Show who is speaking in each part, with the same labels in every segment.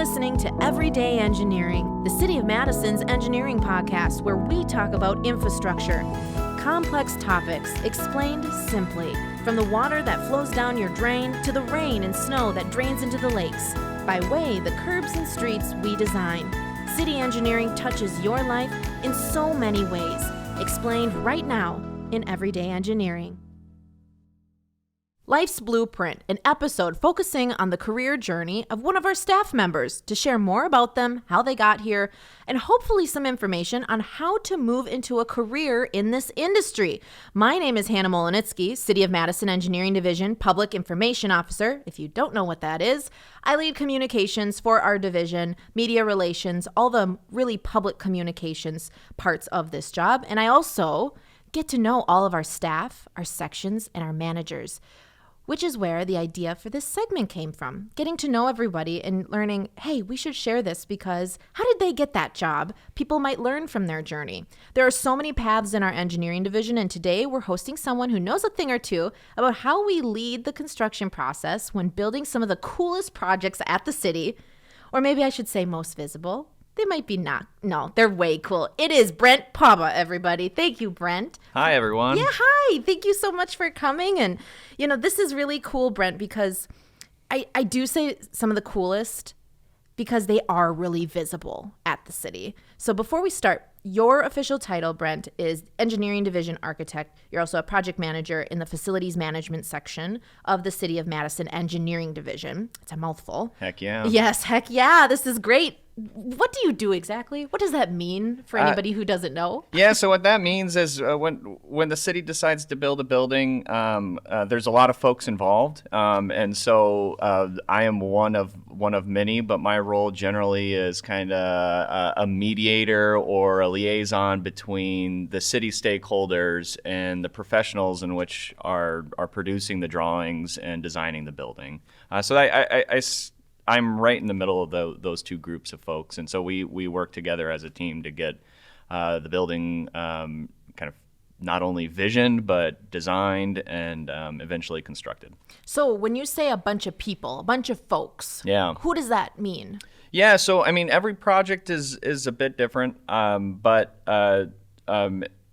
Speaker 1: listening to Everyday Engineering, the City of Madison's engineering podcast where we talk about infrastructure. Complex topics explained simply, from the water that flows down your drain to the rain and snow that drains into the lakes. By way the curbs and streets we design. City engineering touches your life in so many ways. Explained right now in Everyday Engineering. Life's Blueprint, an episode focusing on the career journey of one of our staff members to share more about them, how they got here, and hopefully some information on how to move into a career in this industry. My name is Hannah Molenitsky, City of Madison Engineering Division Public Information Officer. If you don't know what that is, I lead communications for our division, media relations, all the really public communications parts of this job. And I also get to know all of our staff, our sections, and our managers, which is where the idea for this segment came from. Getting to know everybody and learning, hey, we should share this because how did they get that job? People might learn from their journey. There are so many paths in our engineering division, and today we're hosting someone who knows a thing or two about how we lead the construction process when building some of the coolest projects at the city, or maybe I should say most visible. They might be not. No, they're way cool. It is Brent Pauba, everybody. Thank you, Brent.
Speaker 2: Hi, everyone.
Speaker 1: Yeah, hi. Thank you so much for coming. And, this is really cool, Brent, because I do say some of the coolest because they are really visible at the city. So before we start, your official title, Brent, is Engineering Division Architect. You're also a project manager in the Facilities Management section of the City of Madison Engineering Division. It's a mouthful.
Speaker 2: Heck yeah.
Speaker 1: Yes, heck yeah. This is great. What do you do exactly? What does that mean for anybody who doesn't know?
Speaker 2: Yeah, so what that means is when the city decides to build a building, there's a lot of folks involved, and so I am one of many. But my role generally is kind of a mediator or a liaison between the city stakeholders and the professionals in which are producing the drawings and designing the building. I'm right in the middle of those two groups of folks, and so we work together as a team to get the building kind of not only visioned but designed and eventually constructed.
Speaker 1: So when you say a bunch of people, a bunch of folks, who does that mean? Yeah,
Speaker 2: so I mean every project is a bit different, but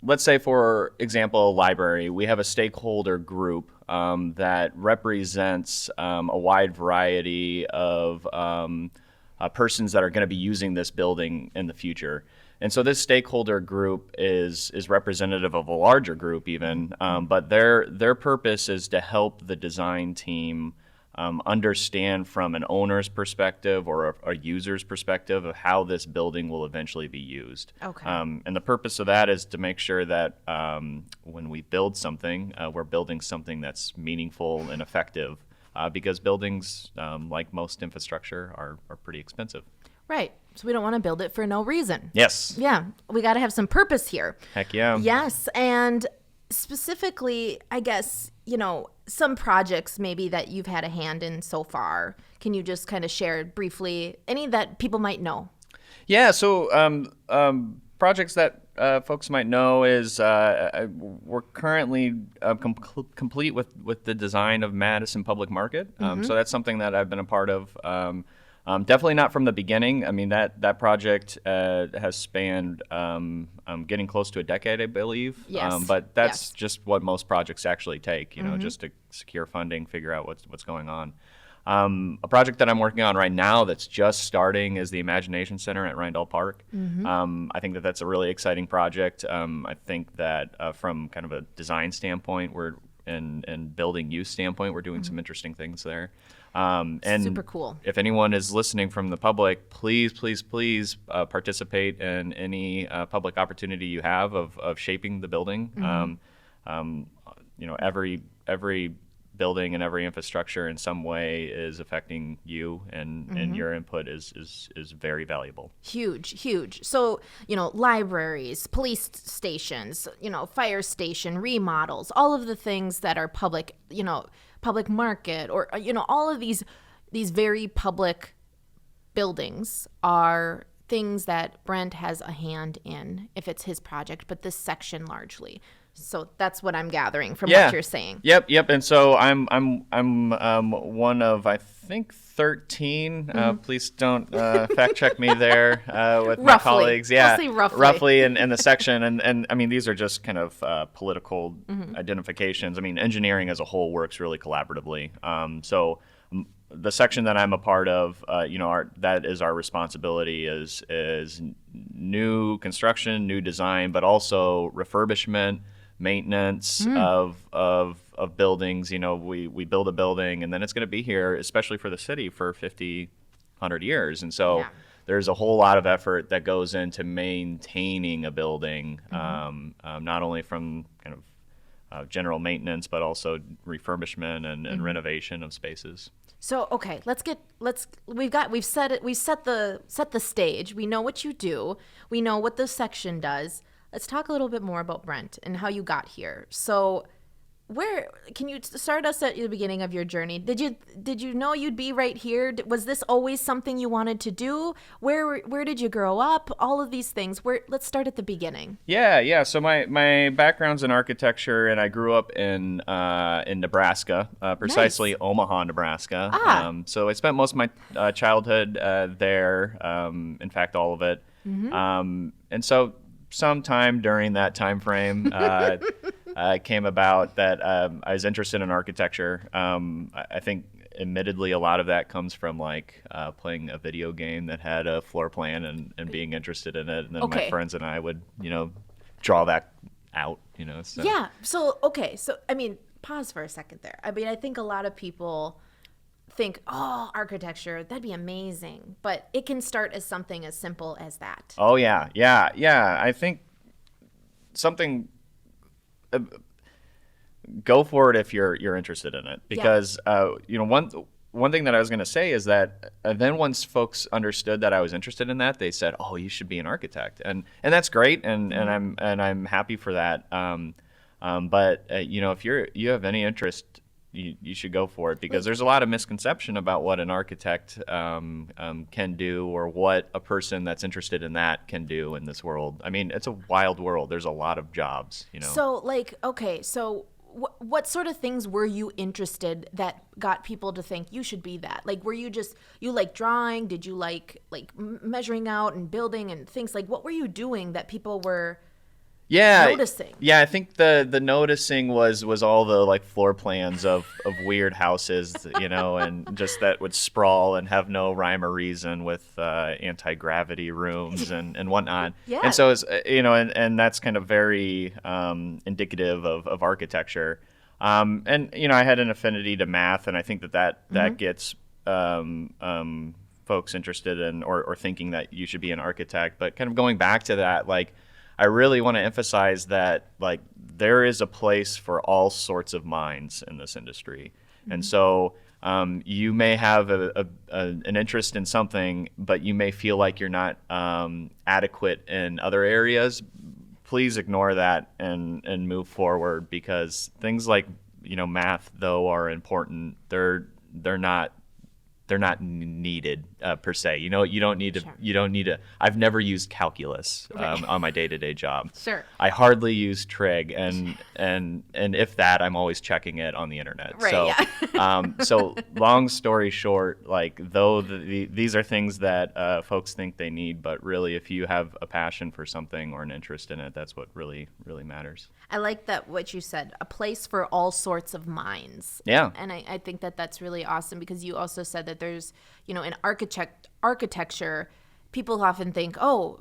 Speaker 2: let's say, for example, a library. We have a stakeholder group that represents a wide variety of persons that are going to be using this building in the future. And so this stakeholder group is representative of a larger group even, but their purpose is to help the design team understand from an owner's perspective or a user's perspective of how this building will eventually be used.
Speaker 1: Okay.
Speaker 2: And the purpose of that is to make sure that when we build something, we're building something that's meaningful and effective because buildings, like most infrastructure, are pretty expensive.
Speaker 1: Right. So we don't want to build it for no reason.
Speaker 2: Yes.
Speaker 1: Yeah. We got to have some purpose here.
Speaker 2: Heck yeah.
Speaker 1: Yes. And specifically, I guess, some projects maybe that you've had a hand in so far. Can you just kind of share briefly any that people might know?
Speaker 2: Yeah, so projects that folks might know is we're currently complete with the design of Madison Public Market. So that's something that I've been a part of. Definitely not from the beginning. I mean, that project has spanned getting close to a decade, I believe.
Speaker 1: Yes.
Speaker 2: But that's just what most projects actually take, just to secure funding, figure out what's going on. A project that I'm working on right now that's just starting is the Imagination Center at Rindall Park. I think that's a really exciting project. I think that from kind of a design standpoint, and building use standpoint, we're doing some interesting things there. And
Speaker 1: super cool.
Speaker 2: If anyone is listening from the public, please participate in any public opportunity you have of shaping the building. Every building and every infrastructure in some way is affecting you, and your input is very valuable.
Speaker 1: Huge. So, libraries, police stations, fire station, remodels, all of the things that are public, public market, or, all of these very public buildings are things that Brent has a hand in if it's his project, but this section largely. So that's what I'm gathering from
Speaker 2: Yeah.
Speaker 1: what you're saying.
Speaker 2: Yep. And so I'm one of, I think, 13. Please don't fact check me there with my
Speaker 1: Roughly.
Speaker 2: colleagues. Yeah,
Speaker 1: I'll say roughly.
Speaker 2: roughly in the section. And I mean, these are just kind of political identifications. I mean, engineering as a whole works really collaboratively. The section that I'm a part of, that is our responsibility is new construction, new design, but also refurbishment, maintenance of buildings. We build a building and then it's going to be here, especially for the city, for 50, 100 years. And so there's a whole lot of effort that goes into maintaining a building, not only from kind of general maintenance, but also refurbishment and renovation of spaces.
Speaker 1: So okay, we've set the stage. We know what you do. We know what the section does. Let's talk a little bit more about Brent and how you got here. So where can you start us at the beginning of your journey? Did you know you'd be right here? Was this always something you wanted to do? Where did you grow up? All of these things. Let's start at the beginning.
Speaker 2: Yeah. So my background's in architecture, and I grew up in Nebraska, precisely
Speaker 1: Nice.
Speaker 2: Omaha, Nebraska. So I spent most of my childhood there. In fact, all of it. And so sometime during that time frame, came about that I was interested in architecture. I think, admittedly, a lot of that comes from playing a video game that had a floor plan and being interested in it. And then my friends and I would, draw that out. So.
Speaker 1: Yeah. So I mean, pause for a second there. I mean, I think a lot of people think, oh, architecture, that'd be amazing. But it can start as something as simple as that.
Speaker 2: Oh, yeah. I think something... go for it if you're interested in it, because one thing that I was going to say is that then once folks understood that I was interested in that, they said, "Oh, you should be an architect," and that's great, and I'm happy for that. But if you have any interest, you should go for it, because there's a lot of misconception about what an architect can do, or what a person that's interested in that can do in this world. I mean, it's a wild world. There's a lot of jobs.
Speaker 1: So what sort of things were you interested that got people to think you should be that? Like, were you like drawing? Did you like measuring out and building and things? Like, what were you doing that people were noticing?
Speaker 2: Yeah, I think the noticing was all the floor plans of weird houses, and just that would sprawl and have no rhyme or reason, with anti-gravity rooms and whatnot.
Speaker 1: Yeah.
Speaker 2: And so it's, and that's kind of very indicative of architecture. And I had an affinity to math, and I think that gets folks interested in or thinking that you should be an architect. But kind of going back to that, I really want to emphasize that there is a place for all sorts of minds in this industry. And so you may have an interest in something, but you may feel like you're not adequate in other areas. Please ignore that and move forward, because things like math, though, are important. They're not needed per se. You don't need to.
Speaker 1: Sure.
Speaker 2: You don't need to. I've never used calculus on my day-to-day job.
Speaker 1: Sure.
Speaker 2: I hardly use trig, and if that, I'm always checking it on the internet.
Speaker 1: Right.
Speaker 2: So,
Speaker 1: Yeah.
Speaker 2: So long story short, though these are things that folks think they need, but really, if you have a passion for something or an interest in it, that's what really matters.
Speaker 1: I like that, what you said, a place for all sorts of minds.
Speaker 2: Yeah.
Speaker 1: And I think that's really awesome, because you also said that there's, in architecture, people often think, oh,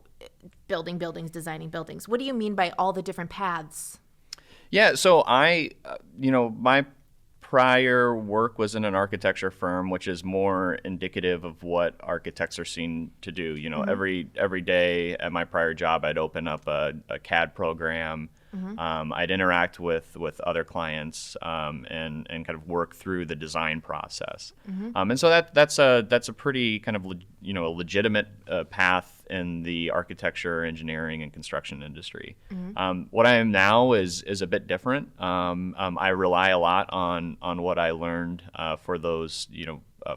Speaker 1: building buildings, designing buildings. What do you mean by all the different paths?
Speaker 2: Yeah, so my prior work was in an architecture firm, which is more indicative of what architects are seen to do. Every day at my prior job, I'd open up a CAD program. I'd interact with other clients and kind of work through the design process. And so that's a pretty kind of a legitimate path in the architecture, engineering, and construction industry. What I am now is a bit different. I rely a lot on what I learned for those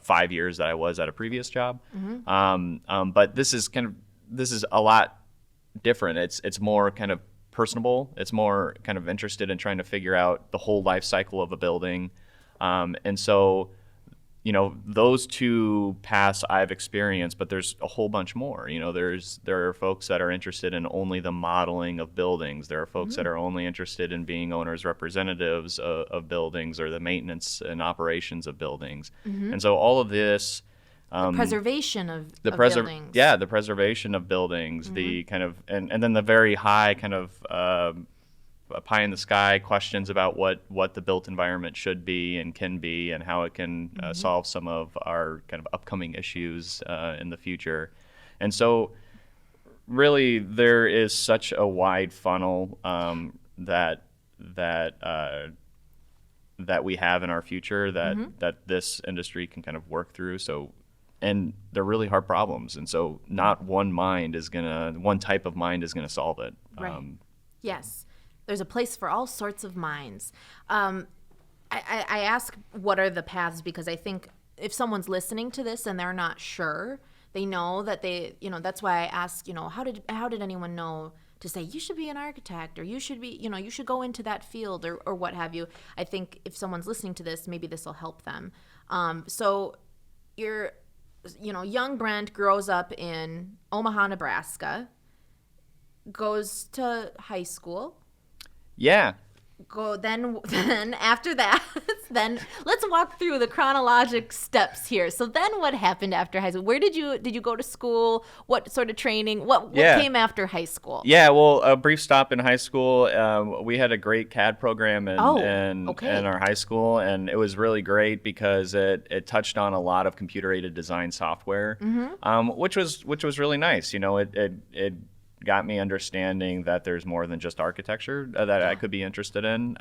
Speaker 2: 5 years that I was at a previous job. But this is a lot different. It's more kind of personable. It's more kind of interested in trying to figure out the whole life cycle of a building. And so, those two paths I've experienced, but there's a whole bunch more. There are folks that are interested in only the modeling of buildings. There are folks that are only interested in being owners' representatives of buildings, or the maintenance and operations of buildings. And so all of this,
Speaker 1: preservation of buildings.
Speaker 2: Yeah, the preservation of buildings, the kind of, and then the very high kind of pie in the sky questions about what the built environment should be and can be, and how it can solve some of our kind of upcoming issues in the future. And so really there is such a wide funnel that we have in our future that this industry can kind of work through. So, and they're really hard problems, and so not one type of mind is gonna solve it.
Speaker 1: Right. Yes. There's a place for all sorts of minds. I ask what are the paths because I think if someone's listening to this and they're not sure, they know that that's why I ask, how did anyone know to say you should be an architect, or you should be, you should go into that field, or what have you. I think if someone's listening to this, maybe this will help them. So young Brent grows up in Omaha, Nebraska, goes to high school.
Speaker 2: Yeah.
Speaker 1: Then after that, then let's walk through the chronologic steps here. So then what happened after high school? Where did you go to school? What sort of training? What came after high school?
Speaker 2: Yeah, well, a brief stop in high school. We had a great CAD program in our high school, and it was really great because it touched on a lot of computer-aided design software, which was really nice. It got me understanding that there's more than just architecture that I could be interested in.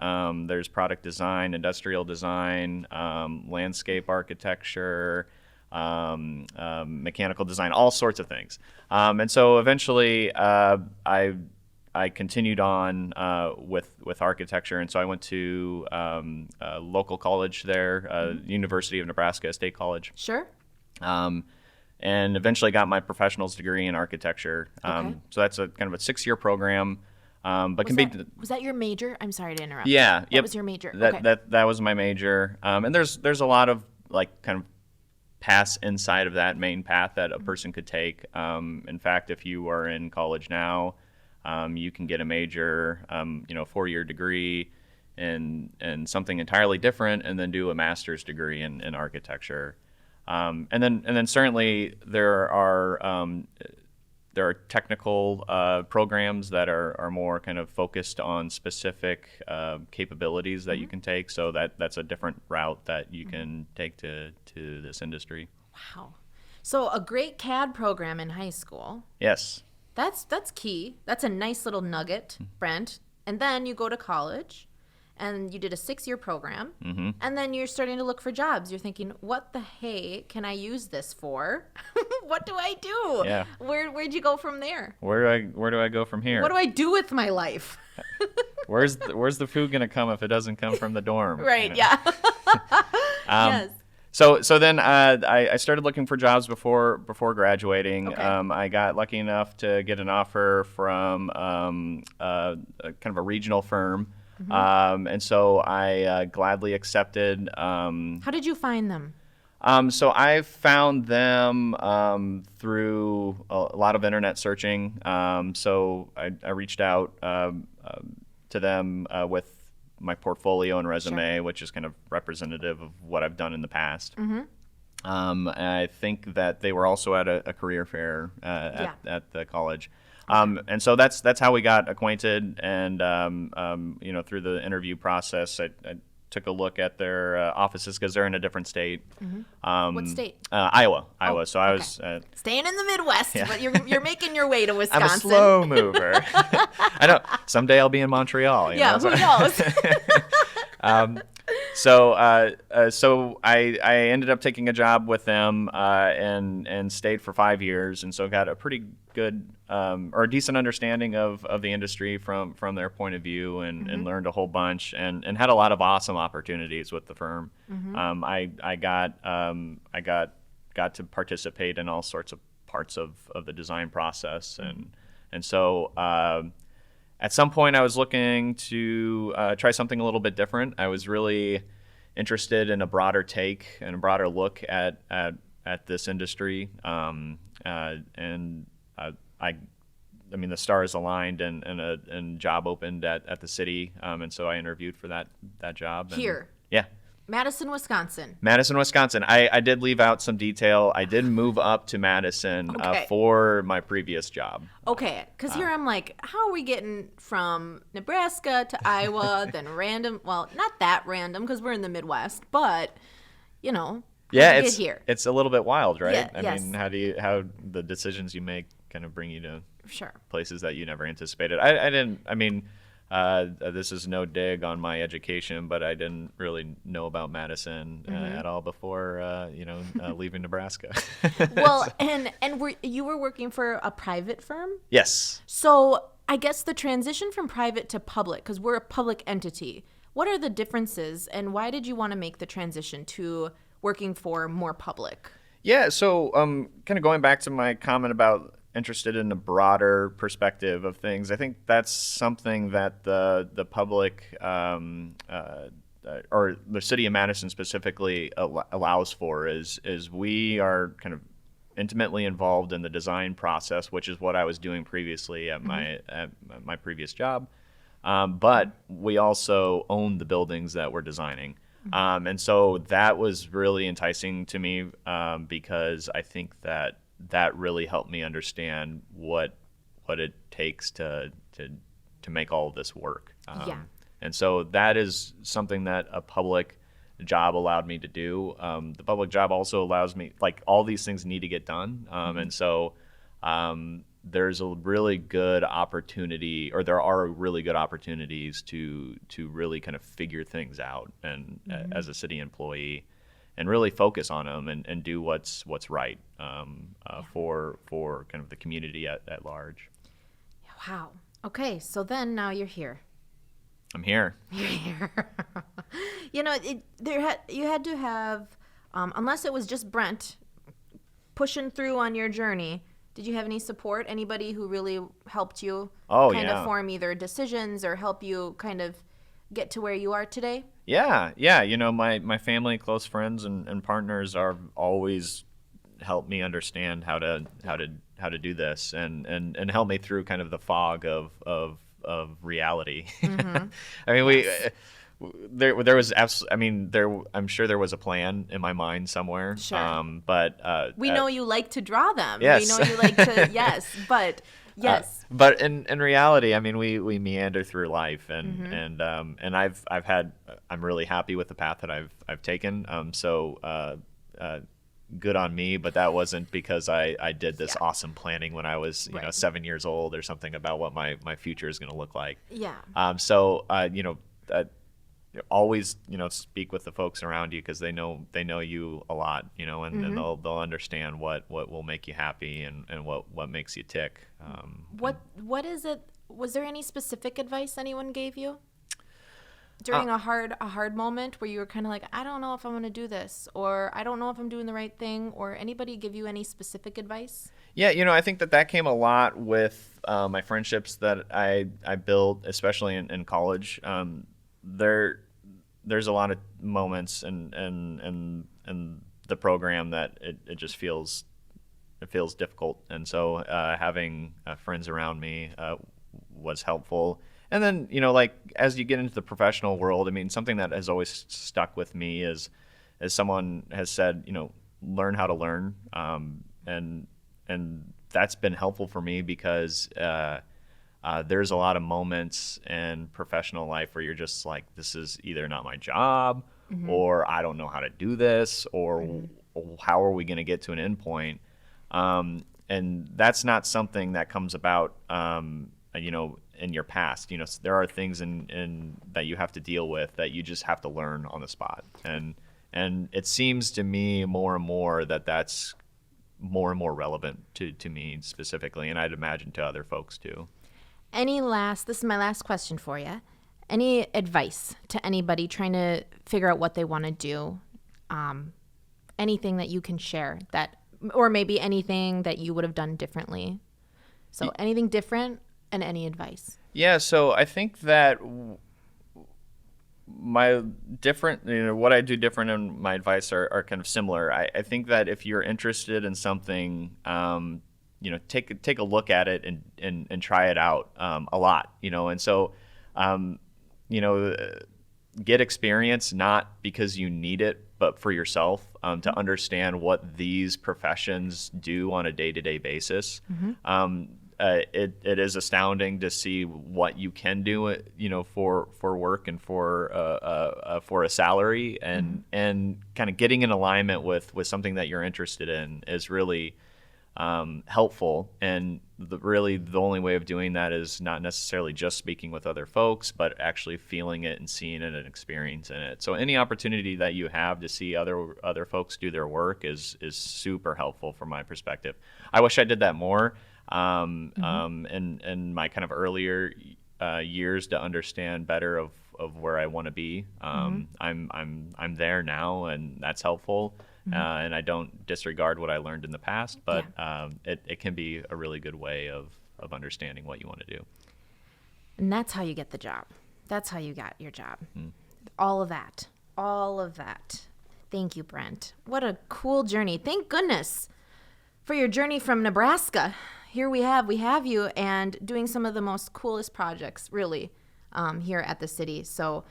Speaker 2: There's product design, industrial design, landscape architecture, mechanical design, all sorts of things. And so eventually I continued on with architecture, and so I went to a local college there, University of Nebraska State College.
Speaker 1: Sure.
Speaker 2: And eventually got my professional's degree in architecture. So that's a kind of a 6-year program.
Speaker 1: Was that your major? I'm sorry to interrupt.
Speaker 2: Yeah.
Speaker 1: That was your major.
Speaker 2: That was my major. And there's a lot of kind of paths inside of that main path that a person could take. In fact, if you are in college now, you can get a major, 4-year degree in something entirely different, and then do a master's degree in architecture. And then certainly there are technical programs that are more kind of focused on specific capabilities that you can take. So that's a different route that you can take to this industry.
Speaker 1: Wow. So a great CAD program in high school.
Speaker 2: Yes.
Speaker 1: That's key. That's a nice little nugget, Brent. And then you go to college. And you did a 6-year program, and then you're starting to look for jobs. You're thinking, what the hey can I use this for? What do I do?
Speaker 2: Yeah.
Speaker 1: Where'd you go from there?
Speaker 2: Where do I go from here?
Speaker 1: What do I do with my life?
Speaker 2: Where's the food gonna come if it doesn't come from the dorm?
Speaker 1: Right. Yeah. Yes.
Speaker 2: So then I started looking for jobs before graduating.
Speaker 1: Okay.
Speaker 2: I got lucky enough to get an offer from kind of a regional firm. And so I gladly accepted.
Speaker 1: How did you find them?
Speaker 2: So I found them through a lot of internet searching. So I reached out to them with my portfolio and resume, which is kind of representative of what I've done in the past. And I think that they were also at a career fair at the college. And so that's how we got acquainted, and through the interview process, I took a look at their offices because they're in a different state.
Speaker 1: What state?
Speaker 2: Iowa. So I was
Speaker 1: staying in the Midwest, but you're making your way to Wisconsin.
Speaker 2: I'm a slow mover. I know. Someday I'll be in Montreal.
Speaker 1: Who knows?
Speaker 2: So I ended up taking a job with them and stayed for 5 years, and so got a pretty good or a decent understanding of the industry from their point of view, and learned a whole bunch, and had a lot of awesome opportunities with the firm. I got to participate in all sorts of parts of the design process, and so At some point, I was looking to try something a little bit different. I was really interested in a broader take and a broader look at this industry. I mean, the stars aligned and job opened at the city, and so I interviewed for that job.
Speaker 1: Here.
Speaker 2: Yeah.
Speaker 1: Madison, Wisconsin.
Speaker 2: Madison, Wisconsin. I did leave out some detail. I did move up to Madison for my previous job.
Speaker 1: Okay, because here I'm like, how are we getting from Nebraska to Iowa, then random? Well, not that random because we're in the Midwest, but you know,
Speaker 2: yeah,
Speaker 1: get here.
Speaker 2: It's a little bit wild, right?
Speaker 1: Yeah,
Speaker 2: I mean, how the decisions you make kind of bring you to places that you never anticipated. I didn't. I mean. This is no dig on my education, but I didn't really know about Madison at all before, leaving Nebraska.
Speaker 1: Well, and you were working for a private firm?
Speaker 2: Yes.
Speaker 1: So I guess the transition from private to public, because we're a public entity, what are the differences, and why did you want to make the transition to working for more public?
Speaker 2: Yeah, so kind of going back to my comment about interested in a broader perspective of things. I think that's something that the public or the city of Madison specifically allows for is we are kind of intimately involved in the design process, which is what I was doing previously at my previous job. But we also own the buildings that we're designing. And so that was really enticing to me because I think that really helped me understand what it takes to make all of this work. And so that is something that a public job allowed me to do. The public job also allows me, like, all these things need to get done. And so there's a really good opportunity, or there are really good opportunities to really kind of figure things out and as a city employee. And really focus on them and do what's right for kind of the community at large.
Speaker 1: Wow. Okay, so then now you're here.
Speaker 2: I'm here.
Speaker 1: You're here. You know, you had to have, unless it was just Brent pushing through on your journey. Did you have any support? Anybody who really helped you of form either decisions or help you kind of get to where you are today?
Speaker 2: Yeah. You know, my family, close friends, and partners are always helped me understand how to do this and help me through kind of the fog of reality. I mean, there was I'm sure there was a plan in my mind somewhere.
Speaker 1: Sure.
Speaker 2: But
Speaker 1: we know you like to draw them.
Speaker 2: Yes.
Speaker 1: We know you like to but. Yes.
Speaker 2: But in reality, I mean, we meander through life, and I'm really happy with the path that I've taken. Good on me, but that wasn't because I did this awesome planning when I was 7 years old or something about what my future is going to look like.
Speaker 1: Yeah.
Speaker 2: Always speak with the folks around you because they know you a lot, and they'll understand what will make you happy and what makes you tick.
Speaker 1: What is it? Was there any specific advice anyone gave you during a hard moment where you were kind of like, I don't know if I'm going to do this, or I don't know if I'm doing the right thing, or anybody give you any specific advice?
Speaker 2: Yeah, I think that came a lot with my friendships that I built, especially in college. There's a lot of moments in the program that it just feels difficult, and so having friends around me was helpful. And then like as you get into the professional world, I mean, something that has always stuck with me is, as someone has said, learn how to learn, and that's been helpful for me because there's a lot of moments in professional life where you're just like, this is either not my job, or I don't know how to do this, or how are we going to get to an end point? And that's not something that comes about, in your past. There are things in that you have to deal with that you just have to learn on the spot. And it seems to me more and more that that's more and more relevant to me specifically, and I'd imagine to other folks too.
Speaker 1: This is my last question for you. Any advice to anybody trying to figure out what they want to do? Anything that you can share or maybe anything that you would have done differently? So anything different? And any advice?
Speaker 2: Yeah, so I think that what I do different and my advice are kind of similar. I think that if you're interested in something, take a look at it and try it out a lot, and so, get experience not because you need it, but for yourself, to understand what these professions do on a day-to-day basis. It is astounding to see what you can do, for work and for a salary, and kind of getting in alignment with something that you're interested in is really helpful. And the only way of doing that is not necessarily just speaking with other folks, but actually feeling it and seeing it and experiencing it. So any opportunity that you have to see other folks do their work is super helpful from my perspective. I wish I did that more. In my kind of earlier years to understand better of where I want to be. I'm there now, and that's helpful. And I don't disregard what I learned in the past, but it can be a really good way of understanding what you want to do.
Speaker 1: And that's how you get the job. That's how you got your job. All of that. Thank you, Brent. What a cool journey. Thank goodness for your journey from Nebraska. Here we have you and doing some of the most coolest projects, really, here at the city. So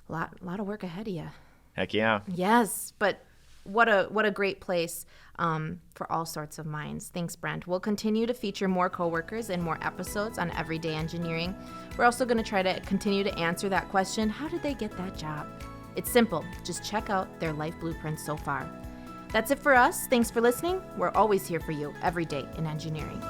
Speaker 1: a lot of work ahead of you.
Speaker 2: Heck yeah.
Speaker 1: Yes, but what a great place for all sorts of minds. Thanks, Brent. We'll continue to feature more coworkers and more episodes on Everyday Engineering. We're also going to try to continue to answer that question, how did they get that job? It's simple. Just check out their life blueprints so far. That's it for us. Thanks for listening. We're always here for you every day in engineering.